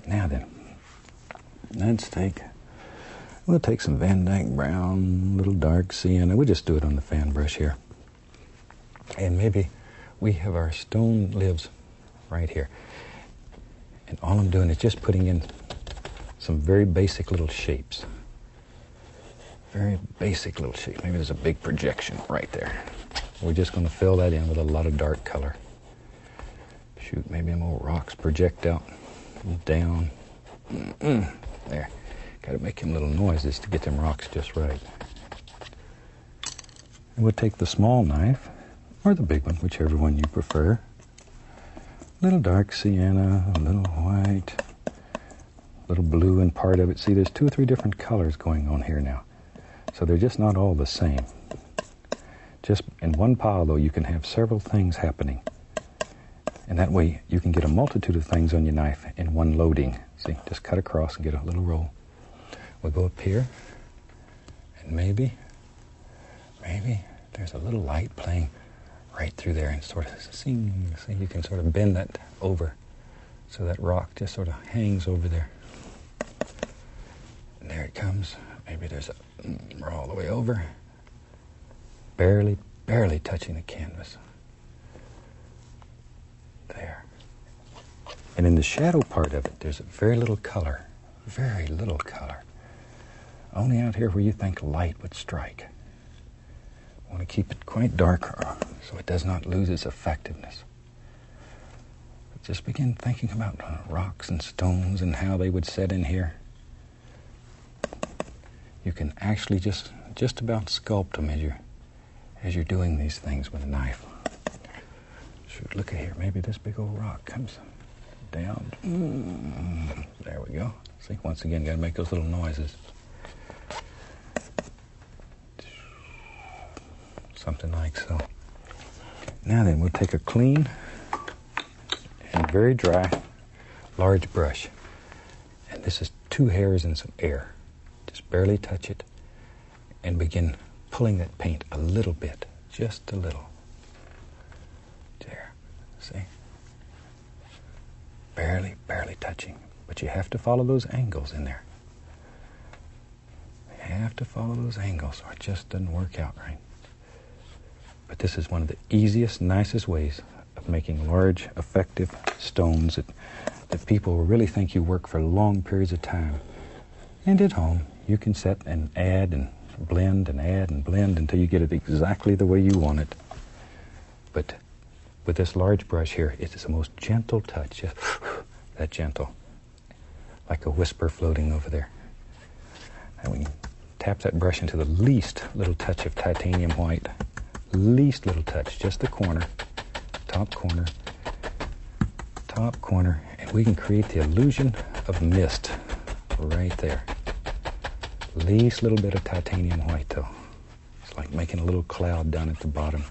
Now then, we'll take some Van Dyke Brown, little dark sienna. We'll just do it on the fan brush here. And maybe we have our stone lives right here. And all I'm doing is just putting in some very basic little shapes. Very basic little shape. Maybe there's a big projection right there. We're just going to fill that in with a lot of dark color. Shoot, maybe them old rocks project out, down. There. Got to make them little noises to get them rocks just right. And we'll take the small knife, or the big one, whichever one you prefer. Little dark sienna, a little white, little blue in part of it. See, there's 2 or 3 different colors going on here now. So they're just not all the same. Just in one pile, though, you can have several things happening. And that way, you can get a multitude of things on your knife in one loading. See, just cut across and get a little roll. We'll go up here, and maybe there's a little light playing right through there, and sort of, see, you can sort of bend that over so that rock just sort of hangs over there. And there it comes. Maybe there's we're all the way over. Barely touching the canvas. There. And in the shadow part of it, there's very little color. Very little color. Only out here where you think light would strike. I want to keep it quite dark so it does not lose its effectiveness. But just begin thinking about rocks and stones and how they would set in here. You can actually just about sculpt them as you're doing these things with a knife. Shoot, look at here. Maybe this big old rock comes down. There we go. See, once again, got to make those little noises. Something like so. Now then, we'll take a clean and very dry large brush. And this is 2 hairs and some air. Just barely touch it and begin pulling that paint a little bit, just a little. There, see? Barely touching. But you have to follow those angles in there. You have to follow those angles or it just doesn't work out right. But this is one of the easiest, nicest ways of making large, effective stones that people will really think you work for long periods of time. And at home, you can set and add and blend and add and blend until you get it exactly the way you want it. But with this large brush here, it's the most gentle touch, just that gentle, like a whisper floating over there. And we can tap that brush into the least little touch of titanium white. Least little touch, just the corner, top corner, and we can create the illusion of mist right there. Least little bit of titanium white, though. It's like making a little cloud down at the bottom.